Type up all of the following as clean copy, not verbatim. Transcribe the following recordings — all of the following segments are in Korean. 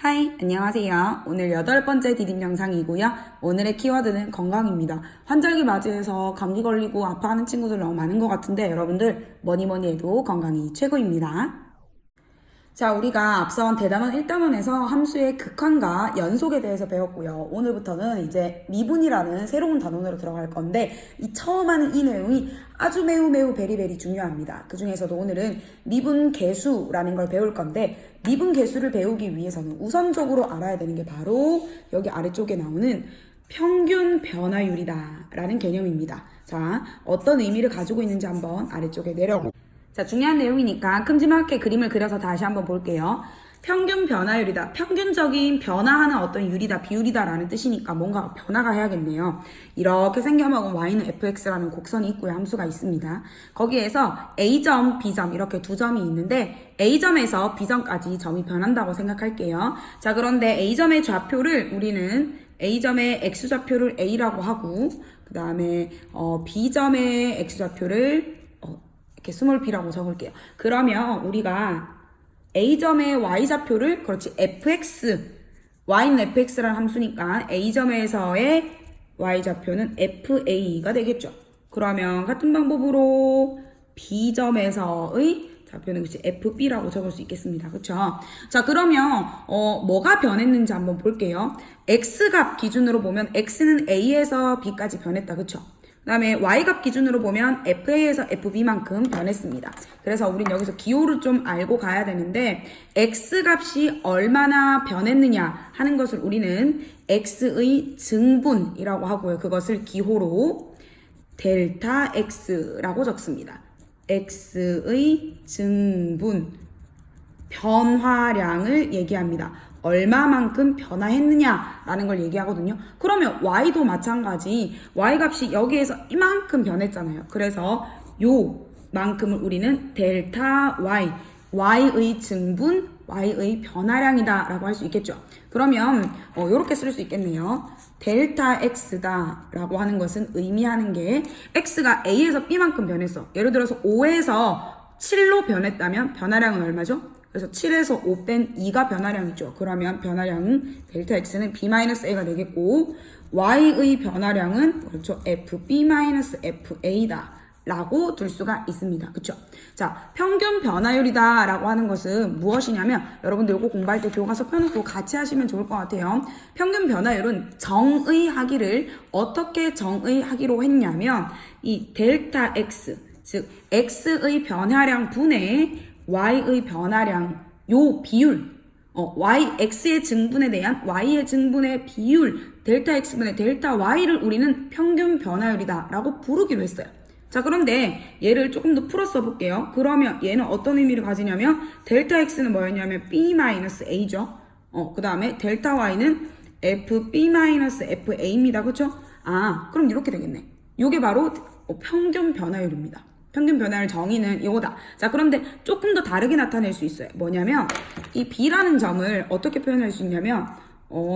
하이, 안녕하세요. 오늘 8번째 디딤 영상이고요. 오늘의 키워드는 건강입니다. 환절기 맞이해서 감기 걸리고 아파하는 친구들 너무 많은 것 같은데 여러분들 뭐니뭐니 해도 건강이 최고입니다. 자, 우리가 앞선 대단원 1단원에서 함수의 극한과 연속에 대해서 배웠고요. 오늘부터는 이제 미분이라는 새로운 단원으로 들어갈 건데 이 처음 하는 이 내용이 아주 매우 베리베리 중요합니다. 그 중에서도 오늘은 미분 계수라는 걸 배울 건데 미분 계수를 배우기 위해서는 우선적으로 알아야 되는 게 바로 여기 아래쪽에 나오는 평균 변화율이다 라는 개념입니다. 자, 어떤 의미를 가지고 있는지 한번 아래쪽에 자, 중요한 내용이니까 큼지막하게 그림을 그려서 다시 한번 볼게요. 평균 변화율이다. 평균적인 변화하는 어떤 율이다, 비율이다 라는 뜻이니까 뭔가 변화가 해야겠네요. 이렇게 생겨먹은 y는 fx라는 곡선이 있고요. 함수가 있습니다. 거기에서 a점, b점 이렇게 두 점이 있는데 a점에서 b점까지 점이 변한다고 생각할게요. 자, 그런데 a점의 좌표를 우리는 a점의 x좌표를 a라고 하고 그 다음에 b점의 x좌표를 이렇게 스몰 p라고 적을게요. 그러면 우리가 A점의 Y좌표를 그렇지 fx Y는 fx라는 함수니까 A점에서의 Y좌표는 fa가 되겠죠. 그러면 같은 방법으로 B점에서의 좌표는 그치 fb라고 적을 수 있겠습니다. 그쵸? 자, 그러면 뭐가 변했는지 한번 볼게요. x값 기준으로 보면 x는 a에서 b까지 변했다. 그쵸? 그 다음에 y값 기준으로 보면 fa에서 fb만큼 변했습니다. 그래서 우린 여기서 기호를 좀 알고 가야 되는데 x값이 얼마나 변했느냐 하는 것을 우리는 x의 증분이라고 하고요. 그것을 기호로 델타 x라고 적습니다. x의 증분, 변화량을 얘기합니다. 얼마만큼 변화했느냐라는 걸 얘기하거든요. 그러면 y도 마찬가지 y값이 여기에서 이만큼 변했잖아요. 그래서 요만큼을 우리는 델타 y의 증분, y의 변화량이다 라고 할 수 있겠죠. 그러면 이렇게 쓸 수 있겠네요. 델타 x다 라고 하는 것은 의미하는 게 x가 a에서 b만큼 변했어. 예를 들어서 5에서 7로 변했다면 변화량은 얼마죠? 그래서 7에서 5 뺀 2가 변화량이죠. 그러면 변화량은 델타 x는 b-a가 되겠고 y의 변화량은 그렇죠. fb-fa다 라고 둘 수가 있습니다. 그쵸? 자, 평균 변화율이다 라고 하는 것은 무엇이냐면 여러분들 이거 공부할 때 교과서 펴놓고 같이 하시면 좋을 것 같아요. 평균 변화율은 정의하기를 어떻게 정의하기로 했냐면 이 델타 x 즉 x의 변화량 분의 y의 변화량 요 비율 x의 증분에 대한 y의 증분의 비율 델타 x분의 델타 y를 우리는 평균 변화율이다 라고 부르기로 했어요. 자, 그런데 얘를 조금 더 풀어 써볼게요. 그러면 얘는 어떤 의미를 가지냐면 델타 x는 뭐였냐면 b-a죠. 그 다음에 델타 y는 fb-fa입니다. 그쵸? 아, 그럼 이렇게 되겠네. 요게 바로 평균 변화율입니다. 평균 변화율 정의는 이거다. 자, 그런데 조금 더 다르게 나타낼 수 있어요. 뭐냐면 이 b라는 점을 어떻게 표현할 수 있냐면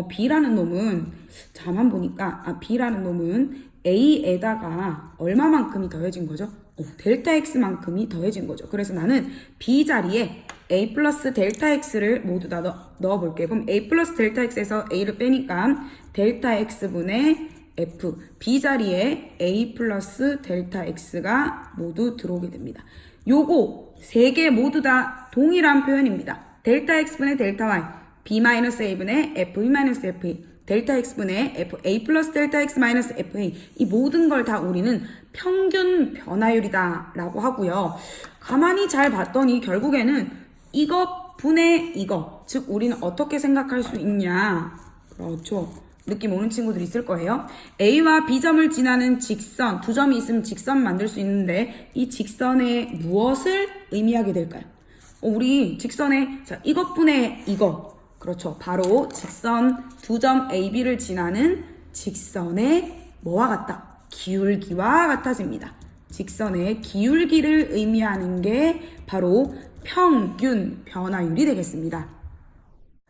b라는 놈은 자만 보니까 b라는 놈은 a에다가 얼마만큼이 더해진 거죠? 델타 x만큼이 더해진 거죠. 그래서 나는 b 자리에 a 플러스 델타 x를 모두 다 넣어볼게요. 그럼 a 플러스 델타 x에서 a를 빼니까 델타 x분의 f, b 자리에 a 플러스 델타 x가 모두 들어오게 됩니다. 요거 세 개 모두 다 동일한 표현입니다. 델타 x분의 델타 y, b-a분의 f-fa, 델타 x분의 a 플러스 델타 x 마이너스 fa 이 모든 걸 다 우리는 평균 변화율이다 라고 하고요. 가만히 잘 봤더니 결국에는 이거 분의 이거 즉 우리는 어떻게 생각할 수 있냐 그렇죠. 느낌 오는 친구들 있을 거예요. A와 B점을 지나는 직선, 두 점이 있으면 직선 만들 수 있는데 이 직선에 무엇을 의미하게 될까요? 우리 직선에 자 이것분의 이거 그렇죠. 바로 직선 두 점 AB를 지나는 직선의 뭐와 같다? 기울기와 같아집니다. 직선의 기울기를 의미하는 게 바로 평균 변화율이 되겠습니다.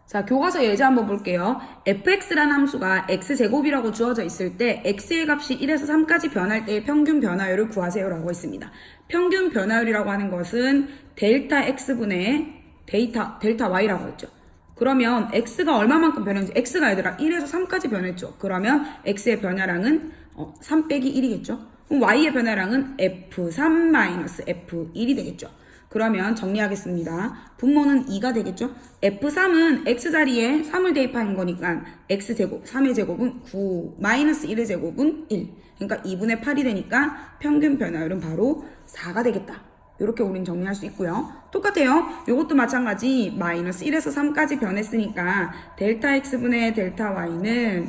자, 교과서 예제 한번 볼게요. fx라는 함수가 x제곱이라고 주어져 있을 때 x의 값이 1에서 3까지 변할 때의 평균 변화율을 구하세요 라고 했습니다. 평균 변화율이라고 하는 것은 델타 x분의 델타 y라고 했죠. 그러면 x가 얼마만큼 변했는지, x가 얘들아 1에서 3까지 변했죠. 그러면 x의 변화량은 3 빼기 1이겠죠. 그럼 y의 변화량은 f3-f1이 되겠죠. 그러면 정리하겠습니다. 분모는 2가 되겠죠. f3은 x자리에 3을 대입한 거니까 x제곱, 3의 제곱은 9, 마이너스 1의 제곱은 1. 그러니까 2분의 8이 되니까 평균 변화율은 바로 4가 되겠다. 이렇게 우린 정리할 수 있고요. 똑같아요. 이것도 마찬가지 마이너스 1에서 3까지 변했으니까 델타 x분의 델타 y는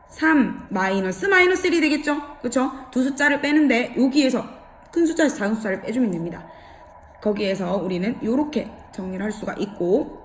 3 마이너스 1이 되겠죠. 그쵸? 두 숫자를 빼는데 여기에서 큰 숫자에서 작은 숫자를 빼주면 됩니다. 거기에서 우리는 이렇게 정리를 할 수가 있고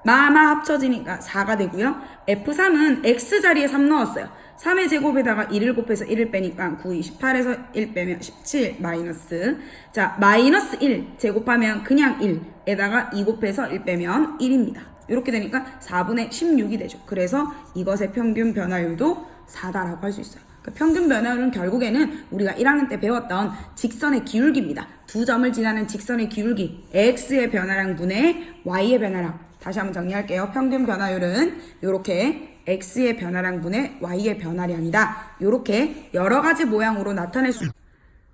마마 합쳐지니까 4가 되고요. F3은 X자리에 3 넣었어요. 3의 제곱에다가 1을 곱해서 1을 빼니까 9, 28에서 1 빼면 17 마이너스. 자, 마이너스 1 제곱하면 그냥 1에다가 2 곱해서 1 빼면 1입니다. 이렇게 되니까 4분의 16이 되죠. 그래서 이것의 평균 변화율도 4다라고 할 수 있어요. 평균 변화율은 결국에는 우리가 1학년 때 배웠던 직선의 기울기입니다. 두 점을 지나는 직선의 기울기, x의 변화량 분의 y의 변화량. 다시 한번 정리할게요. 평균 변화율은 이렇게 x의 변화량 분의 y의 변화량이다. 이렇게 여러 가지 모양으로 나타낼 수 있습니다.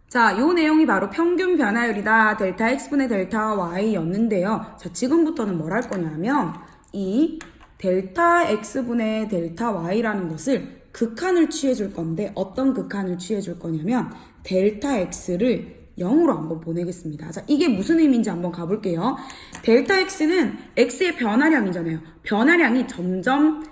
자, 요 내용이 바로 평균 변화율이다. 델타 x분의 델타 y였는데요. 자, 지금부터는 뭘 할 거냐면 이 델타 x분의 델타 y라는 것을 극한을 취해줄 건데 어떤 극한을 취해줄 거냐면 델타 x를 0으로 한번 보내겠습니다. 자, 이게 무슨 의미인지 한번 가볼게요. 델타 x는 x의 변화량이잖아요. 변화량이 점점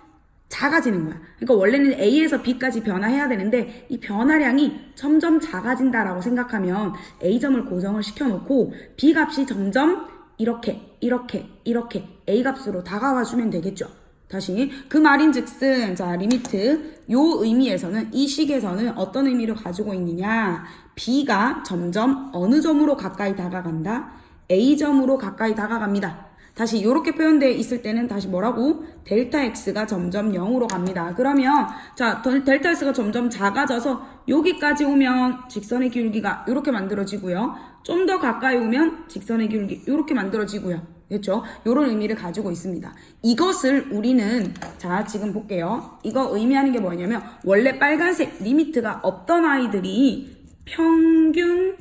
작아지는 거야. 그러니까 원래는 a에서 b까지 변화해야 되는데 이 변화량이 점점 작아진다라고 생각하면 a점을 고정을 시켜놓고 b 값이 점점 이렇게 a 값으로 다가와 주면 되겠죠. 다시 그 말인즉슨 자 리미트 요 의미에서는 이 식에서는 어떤 의미를 가지고 있느냐, b가 점점 어느 점으로 가까이 다가간다? a점으로 가까이 다가갑니다. 다시 이렇게 표현되어 있을 때는 다시 뭐라고? 델타 x가 점점 0으로 갑니다. 그러면 자 델타 x가 점점 작아져서 여기까지 오면 직선의 기울기가 이렇게 만들어지고요. 좀 더 가까이 오면 직선의 기울기 이렇게 만들어지고요. 그렇죠? 이런 의미를 가지고 있습니다. 이것을 우리는 자 지금 볼게요. 이거 의미하는 게 뭐냐면 원래 빨간색 리미트가 없던 아이들이 평균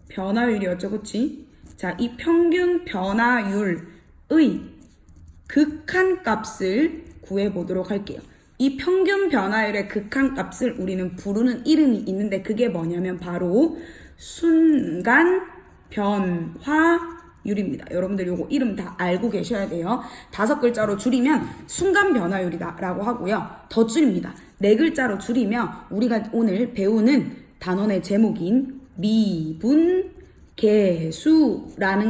변화율이었죠. 그치? 자, 이 평균 변화율의 극한값을 구해보도록 할게요. 이 평균 변화율의 극한값을 우리는 부르는 이름이 있는데 그게 뭐냐면 바로 순간 변화율입니다. 여러분들 요거 이름 다 알고 계셔야 돼요. 5글자로 줄이면 순간 변화율이다 라고 하고요. 더 줄입니다. 4글자로 줄이면 우리가 오늘 배우는 단원의 제목인 미분계수라는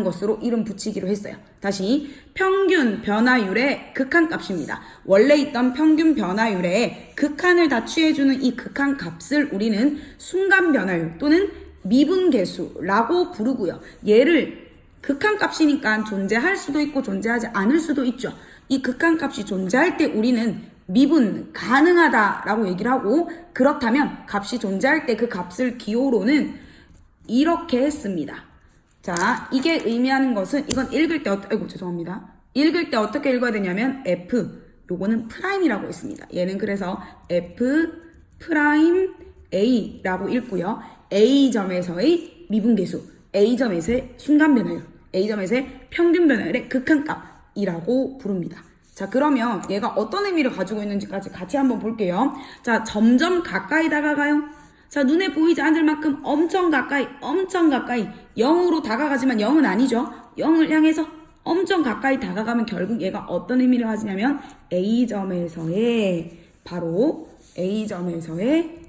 것으로 이름 붙이기로 했어요. 다시 평균 변화율의 극한값입니다. 원래 있던 평균 변화율의 극한을 다 취해주는 이 극한값을 우리는 순간 변화율 또는 미분계수라고 부르고요. 얘를 극한값이니까 존재할 수도 있고 존재하지 않을 수도 있죠. 이 극한값이 존재할 때 우리는 미분 가능하다라고 얘기를 하고 그렇다면 값이 존재할 때 그 값을 기호로는 이렇게 했습니다. 자, 이게 의미하는 것은 이건 읽을 때 죄송합니다. 읽을 때 어떻게 읽어야 되냐면 f 요거는 프라임이라고 했습니다. 얘는 그래서 f 프라임 a라고 읽고요. a점에서의 미분계수, a점에서의 순간 변화율, a점에서의 평균 변화율의 극한값이라고 부릅니다. 자, 그러면 얘가 어떤 의미를 가지고 있는지까지 같이 한번 볼게요. 자, 점점 가까이 다가가요. 자, 눈에 보이지 않을 만큼 엄청 가까이 0으로 다가가지만 0은 아니죠. 0을 향해서 엄청 가까이 다가가면 결국 얘가 어떤 의미를 가지냐면 A점에서의 바로 A점에서의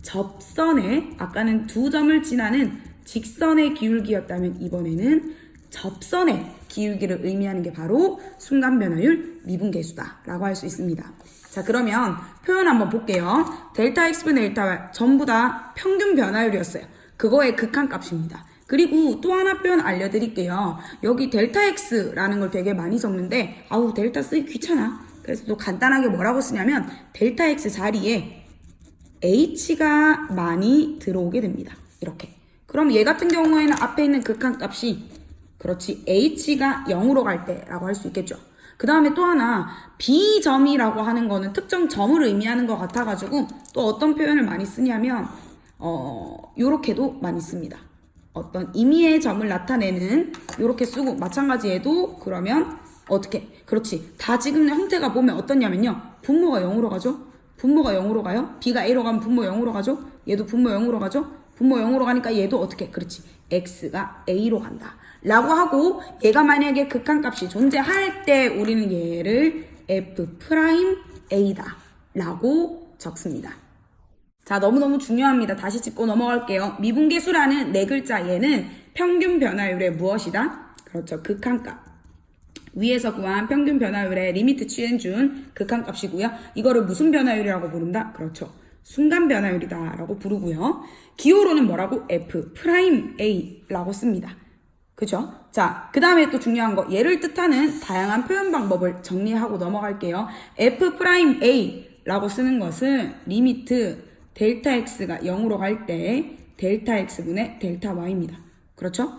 접선의 아까는 두 점을 지나는 직선의 기울기였다면 이번에는 접선의 기울기를 의미하는 게 바로 순간 변화율 미분계수다 라고 할 수 있습니다. 자, 그러면 표현 한번 볼게요. 델타 x분의 델타 y 전부 다 평균 변화율이었어요. 그거의 극한값입니다. 그리고 또 하나 표현 알려드릴게요. 여기 델타 x라는 걸 되게 많이 적는데 아우 델타 쓰기 귀찮아. 그래서 또 간단하게 뭐라고 쓰냐면 델타 x 자리에 h가 많이 들어오게 됩니다. 이렇게. 그럼 얘 같은 경우에는 앞에 있는 극한값이 그렇지. h가 0으로 갈 때라고 할 수 있겠죠. 그 다음에 또 하나 B점이라고 하는 거는 특정 점을 의미하는 것 같아가지고 또 어떤 표현을 많이 쓰냐면 요렇게도 많이 씁니다. 어떤 임의의 점을 나타내는 요렇게 쓰고 마찬가지 얘도 그러면 어떻게? 그렇지. 다 지금 형태가 보면 어떻냐면요. 분모가 0으로 가죠. 분모가 0으로 가요. B가 A로 가면 분모 0으로 가죠. 얘도 분모 0으로 가죠. 분모 0으로 가니까 얘도 어떻게? 그렇지. X가 A로 간다. 라고 하고 얘가 만약에 극한값이 존재할 때 우리는 얘를 F'A다 라고 적습니다. 자, 너무너무 중요합니다. 다시 짚고 넘어갈게요. 미분계수라는 네 글자 얘는 평균 변화율의 무엇이다? 그렇죠. 극한값. 위에서 구한 평균 변화율의 리미트 취한 준 극한값이고요. 이거를 무슨 변화율이라고 부른다? 그렇죠. 순간 변화율이다 라고 부르고요. 기호로는 뭐라고? F'A라고 씁니다. 그죠? 자, 그 다음에 또 중요한 거 얘를 뜻하는 다양한 표현 방법을 정리하고 넘어갈게요. F'A라고 쓰는 것은 리미트 델타 x가 0으로 갈 때 델타 x분의 델타 y입니다. 그렇죠?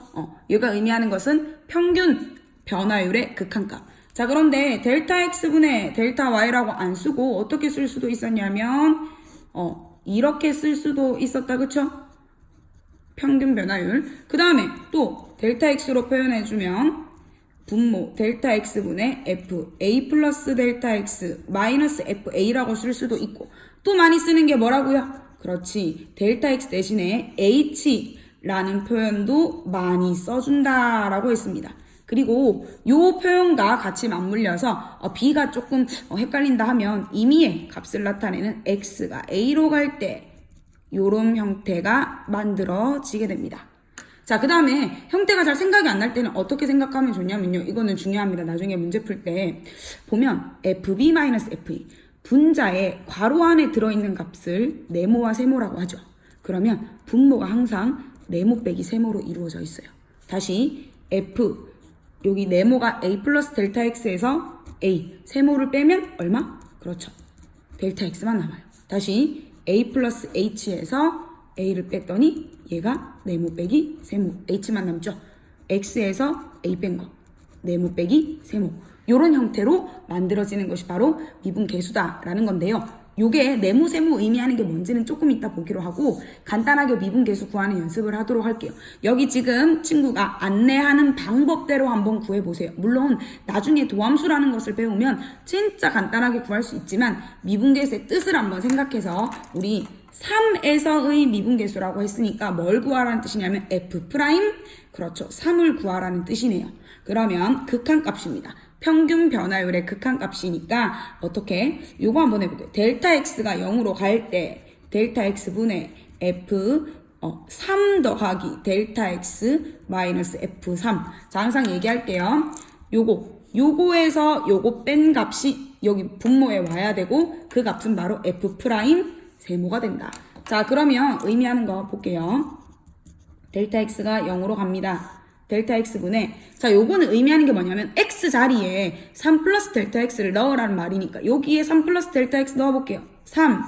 얘가 의미하는 것은 평균 변화율의 극한값. 자, 그런데 델타 x분의 델타 y라고 안 쓰고 어떻게 쓸 수도 있었냐면 이렇게 쓸 수도 있었다. 그쵸? 평균 변화율. 그 다음에 또 델타 x로 표현해주면 분모 델타 x분의 fa 플러스 델타 x 마이너스 fa라고 쓸 수도 있고 또 많이 쓰는 게 뭐라고요? 그렇지. 델타 x 대신에 h라는 표현도 많이 써준다라고 했습니다. 그리고 요 표현과 같이 맞물려서 b가 조금 헷갈린다 하면 임의의 값을 나타내는 x가 a로 갈 때 요런 형태가 만들어지게 됩니다. 자, 그 다음에 형태가 잘 생각이 안 날 때는 어떻게 생각하면 좋냐면요. 이거는 중요합니다. 나중에 문제 풀 때 보면 fb-fe 분자의 괄호 안에 들어있는 값을 네모와 세모라고 하죠. 그러면 분모가 항상 네모 빼기 세모로 이루어져 있어요. 다시 f 여기 네모가 a 플러스 델타 x에서 a 세모를 빼면 얼마? 그렇죠. 델타 x만 남아요. 다시 a 플러스 h에서 a를 뺐더니 얘가 네모 빼기 세모 h만 남죠. x에서 a 뺀 거 네모 빼기 세모 요런 형태로 만들어지는 것이 바로 미분계수다라는 건데요. 요게 네모 세모 의미하는 게 뭔지는 조금 이따 보기로 하고 간단하게 미분계수 구하는 연습을 하도록 할게요. 여기 지금 친구가 안내하는 방법대로 한번 구해보세요. 물론 나중에 도함수라는 것을 배우면 진짜 간단하게 구할 수 있지만 미분계수의 뜻을 한번 생각해서 우리 3에서의 미분계수라고 했으니까 뭘 구하라는 뜻이냐면 F', 그렇죠. 3을 구하라는 뜻이네요. 그러면 극한값입니다. 평균 변화율의 극한값이니까 어떻게? 요거 한번 해볼게요. 델타 x가 0으로 갈 때 델타 x분의 f 3 더하기 델타 x 마이너스 f3. 자, 항상 얘기할게요. 요거에서 요거 뺀 값이 여기 분모에 와야 되고 그 값은 바로 f' 세모가 된다. 자, 그러면 의미하는 거 볼게요. 델타 x가 0으로 갑니다. 델타 x분의 자, 요거는 의미하는 게 뭐냐면 x 자리에 3 플러스 델타 x를 넣으라는 말이니까 여기에 3 플러스 델타 x 넣어볼게요. 3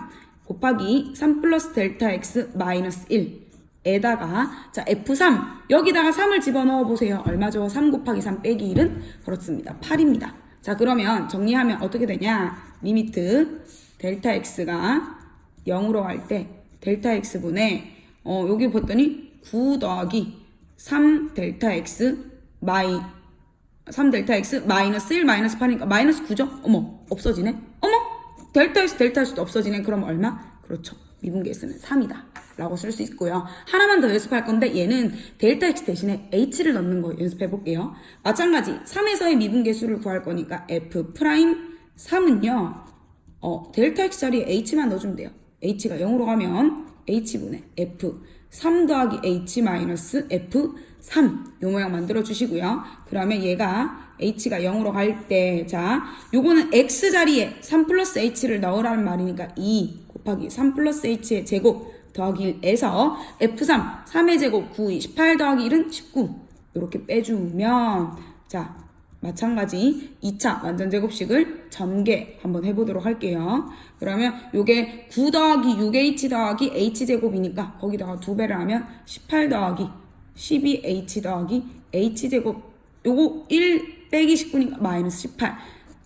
곱하기 3 플러스 델타 x 마이너스 1 에다가 자 f3 여기다가 3을 집어넣어 보세요. 얼마죠? 3 곱하기 3 빼기 1은 그렇습니다. 8입니다. 자, 그러면 정리하면 어떻게 되냐? 리미트 델타 x가 0으로 갈 때 델타 x분의 여기 봤더니 9 더하기 3 델타 x 마이너스 1 마이너스 8이니까 마이너스 9죠? 어머, 없어지네? 어머, 델타 x도 없어지네. 그럼 얼마? 그렇죠. 미분계수는 3이다 라고 쓸 수 있고요. 하나만 더 연습할 건데 얘는 델타 x 대신에 h를 넣는 거 연습해 볼게요. 마찬가지 3에서의 미분계수를 구할 거니까 f'3은요 델타 x 자리에 h만 넣어주면 돼요. h가 0으로 가면 h분의 f 3 더하기 h 마이너스 f3 요 모양 만들어 주시고요. 그러면 얘가 h가 0으로 갈 때 자 요거는 x 자리에 3 플러스 h를 넣으라는 말이니까 2 곱하기 3 플러스 h의 제곱 더하기 1에서 f3 3의 제곱 9 18 더하기 1은 19 이렇게 빼주면 자 마찬가지 2차 완전제곱식을 전개 한번 해보도록 할게요. 그러면 요게 9 더하기 6h 더하기 h제곱이니까 거기다가 2배를 하면 18 더하기 12h 더하기 h제곱 요거 1 빼기 19니까 마이너스 18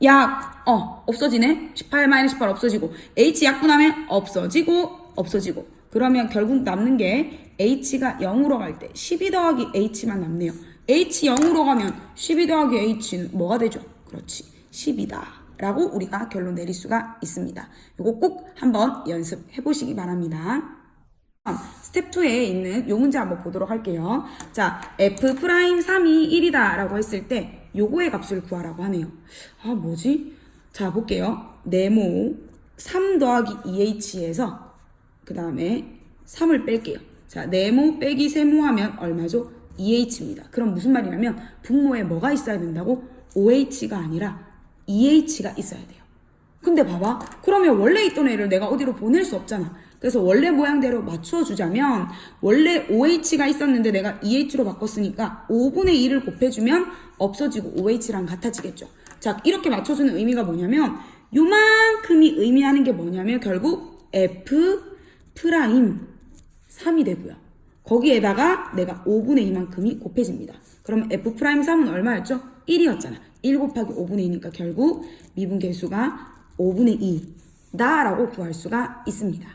약 없어지네. 18 마이너스 18 없어지고 h 약분하면 없어지고 그러면 결국 남는 게 h가 0으로 갈 때 12 더하기 h만 남네요. h 0으로 가면 12 더하기 h는 뭐가 되죠? 그렇지 10이다 라고 우리가 결론 내릴 수가 있습니다. 이거 꼭 한번 연습해 보시기 바랍니다. 스텝 2에 있는 요 문제 한번 보도록 할게요. 자, f'3이 1이다 라고 했을 때 요거의 값을 구하라고 하네요. 뭐지? 자, 볼게요. 네모 3 더하기 2h에서 그 다음에 3을 뺄게요. 자, 네모 빼기 세모하면 얼마죠? 2h입니다. 그럼 무슨 말이냐면 분모에 뭐가 있어야 된다고? 5h가 아니라 2h가 있어야 돼요. 근데 봐봐. 그러면 원래 있던 애를 내가 어디로 보낼 수 없잖아. 그래서 원래 모양대로 맞추어 주자면 원래 5h가 있었는데 내가 2h로 바꿨으니까 5분의 2를 곱해주면 없어지고 5h랑 같아지겠죠. 자, 이렇게 맞춰주는 의미가 뭐냐면 요만큼이 의미하는 게 뭐냐면 결국 f' 3이 되고요. 거기에다가 내가 5분의 2만큼이 곱해집니다. 그러면 f'3은 얼마였죠? 1이었잖아. 1 곱하기 5분의 2니까 결국 미분계수가 5분의 2다 라고 구할 수가 있습니다.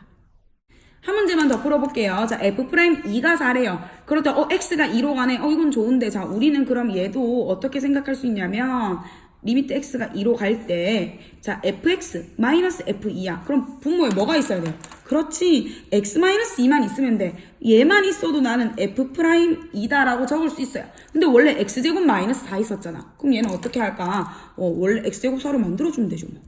한 문제만 더 풀어볼게요. 자, f'2가 4래요. 그렇다, x가 2로 가네. 이건 좋은데. 자, 우리는 그럼 얘도 어떻게 생각할 수 있냐면 리미트 x가 2로 갈 때, 자, fx 마이너스 f2야. 그럼 분모에 뭐가 있어야 돼요? 그렇지. x 마이너스 2만 있으면 돼. 얘만 있어도 나는 f'2다 라고 적을 수 있어요. 근데 원래 x제곱 마이너스 4 있었잖아. 그럼 얘는 어떻게 할까? 원래 x제곱 4로 만들어주면 되죠. 뭐.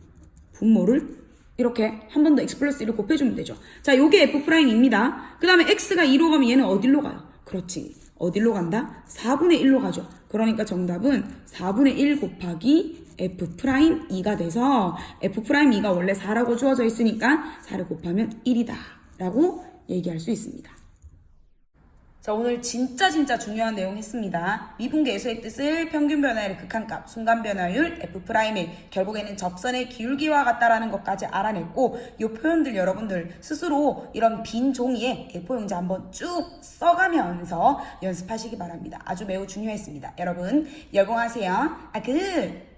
분모를 이렇게 한 번 더 x 플러스 1을 곱해주면 되죠. 자, 요게 f'입니다. 그 다음에 x가 2로 가면 얘는 어디로 가요? 그렇지. 어디로 간다? 4분의 1로 가죠. 그러니까 정답은 4분의 1 곱하기 f'2가 돼서 f'2가 원래 4라고 주어져 있으니까 4를 곱하면 1이다 라고 얘기할 수 있습니다. 자, 오늘 진짜 중요한 내용 했습니다. 미분계수의 뜻을 평균 변화율의 극한값, 순간 변화율, f'1 결국에는 접선의 기울기와 같다라는 것까지 알아냈고 이 표현들 여러분들 스스로 이런 빈 종이에 A4용지 한번 쭉 써가면서 연습하시기 바랍니다. 아주 매우 중요했습니다. 여러분 열공하세요. 굿!